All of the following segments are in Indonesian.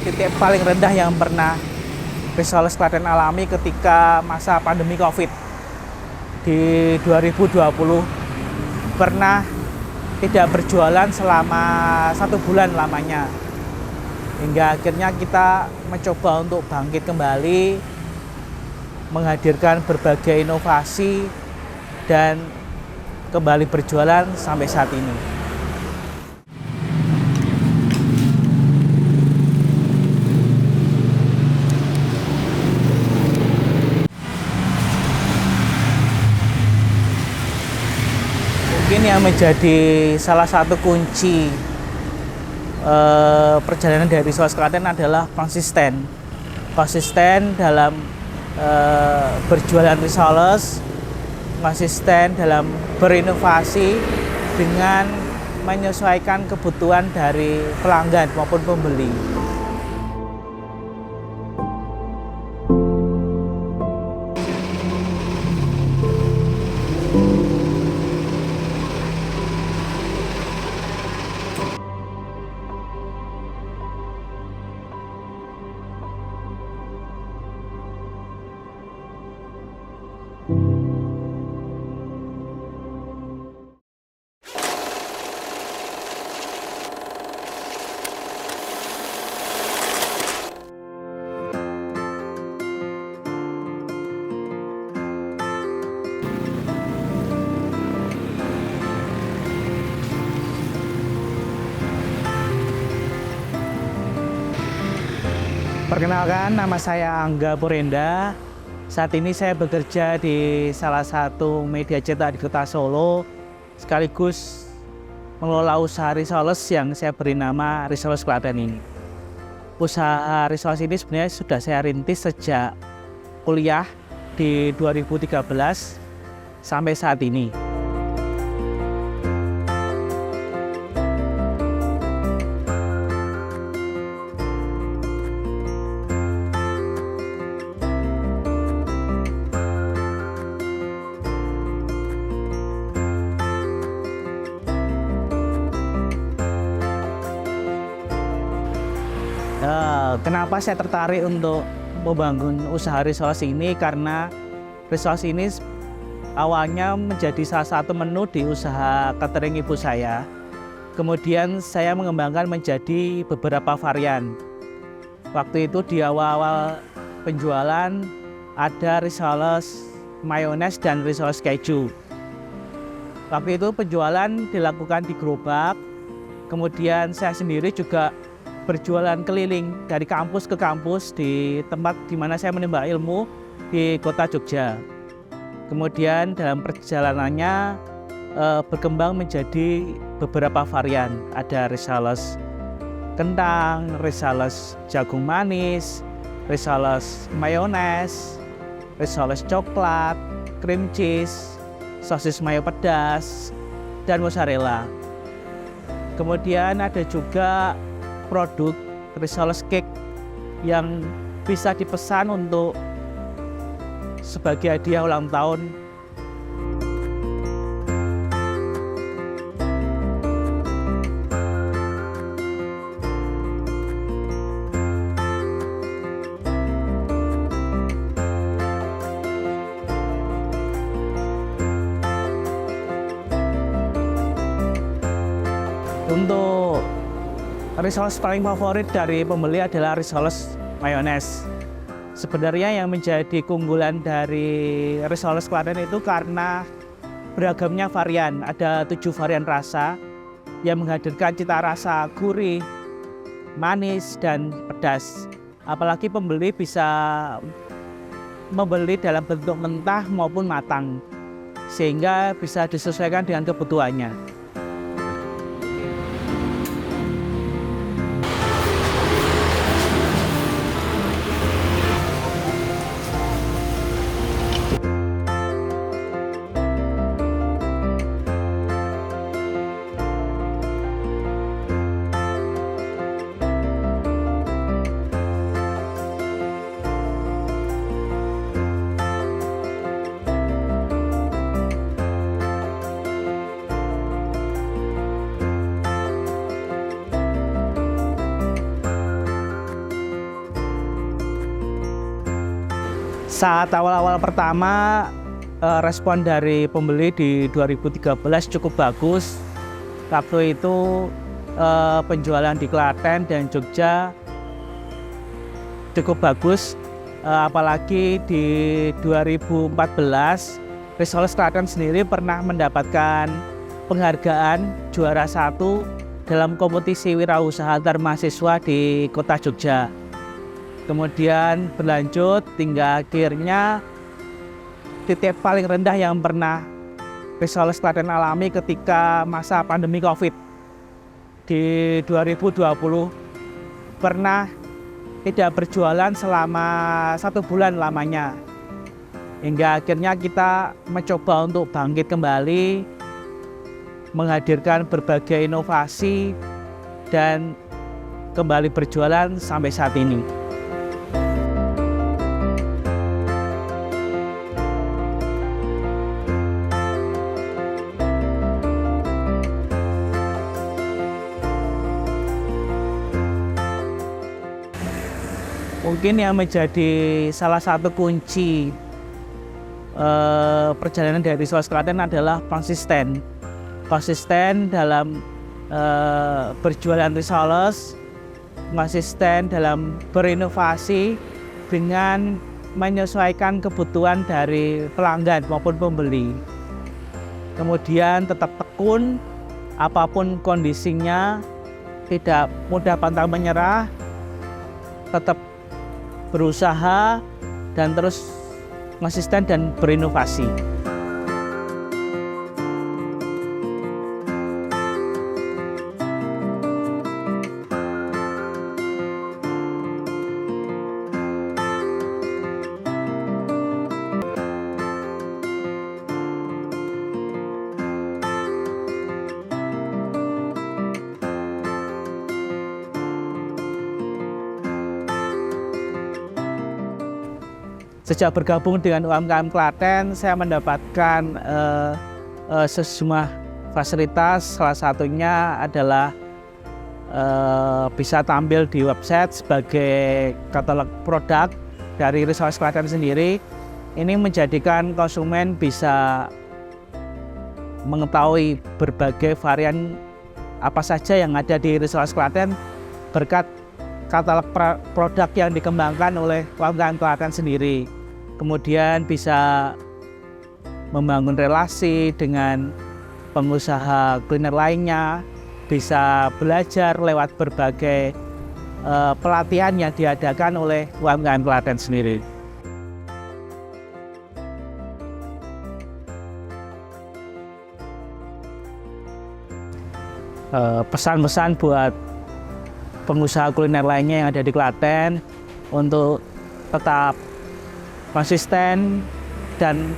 titik paling rendah yang pernah Risoles Klaten alami ketika masa pandemi COVID di 2020. Pernah tidak berjualan selama 1 bulan lamanya, hingga akhirnya kita mencoba untuk bangkit kembali, menghadirkan berbagai inovasi dan kembali berjualan sampai saat ini. Mungkin yang menjadi salah satu kunci perjalanan dari Risoles Klaten adalah konsisten dalam berjualan risoles, konsisten dalam berinovasi dengan menyesuaikan kebutuhan dari pelanggan maupun pembeli. Perkenalkan, nama saya Angga Purenda. Saat ini saya bekerja di salah satu media cetak di Kota Solo, sekaligus mengelola usaha risoles yang saya beri nama Risoles Klaten ini. Usaha risoles ini sebenarnya sudah saya rintis sejak kuliah di 2013 sampai saat ini. Kenapa saya tertarik untuk membangun usaha risoles ini? Karena risoles ini awalnya menjadi salah satu menu di usaha catering ibu saya. Kemudian saya mengembangkan menjadi beberapa varian. Waktu itu di awal-awal penjualan ada risoles mayones dan risoles keju. Waktu itu penjualan dilakukan di gerobak. Kemudian saya sendiri juga berjualan keliling dari kampus ke kampus di tempat di mana saya menimba ilmu di kota Jogja. Kemudian dalam perjalanannya berkembang menjadi beberapa varian. Ada risoles kentang, risoles jagung manis, risoles mayones, risoles coklat, cream cheese, sosis mayo pedas, dan mozzarella. Kemudian ada juga produk risoles cake yang bisa dipesan untuk sebagai hadiah ulang tahun. Untuk risoles paling favorit dari pembeli adalah risoles mayones. Sebenarnya yang menjadi keunggulan dari Risoles Klaten itu karena beragamnya varian. Ada 7 varian rasa yang menghadirkan cita rasa gurih, manis, dan pedas. Apalagi pembeli bisa membeli dalam bentuk mentah maupun matang, sehingga bisa disesuaikan dengan kebutuhannya. Saat awal-awal pertama respon dari pembeli di 2013 cukup bagus. Waktu itu penjualan di Klaten dan Jogja cukup bagus, apalagi di 2014 Risoles Klaten sendiri pernah mendapatkan penghargaan juara 1 dalam kompetisi wirausaha antar mahasiswa di kota Jogja. Kemudian berlanjut hingga akhirnya titik paling rendah yang pernah Risoles Klaten alami ketika masa pandemi COVID di 2020 pernah tidak berjualan selama 1 bulan lamanya. Hingga akhirnya kita mencoba untuk bangkit kembali, menghadirkan berbagai inovasi dan kembali berjualan sampai saat ini. Mungkin yang menjadi salah satu kunci perjalanan dari Risoles Klaten adalah konsisten dalam berjualan risoles, konsisten dalam berinovasi dengan menyesuaikan kebutuhan dari pelanggan maupun pembeli. Kemudian tetap tekun apapun kondisinya, tidak mudah pantang menyerah, tetap berusaha dan terus konsisten dan berinovasi. Sejak bergabung dengan UMKM Klaten, saya mendapatkan sejumlah fasilitas. Salah satunya adalah bisa tampil di website sebagai katalog produk dari Risoles Klaten sendiri. Ini menjadikan konsumen bisa mengetahui berbagai varian apa saja yang ada di Risoles Klaten berkat katalog produk yang dikembangkan oleh UMKM Klaten sendiri. Kemudian bisa membangun relasi dengan pengusaha kuliner lainnya, bisa belajar lewat berbagai pelatihan yang diadakan oleh UMKM Klaten sendiri. Pesan-pesan buat pengusaha kuliner lainnya yang ada di Klaten untuk tetap konsisten dan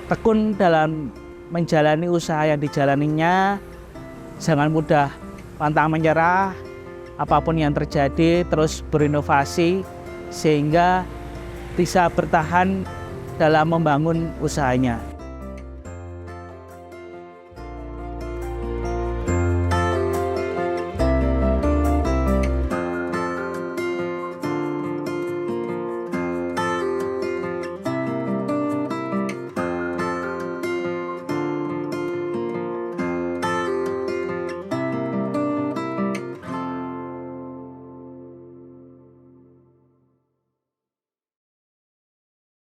tekun dalam menjalani usaha yang dijalaninya. Jangan mudah pantang menyerah, apapun yang terjadi terus berinovasi sehingga bisa bertahan dalam membangun usahanya.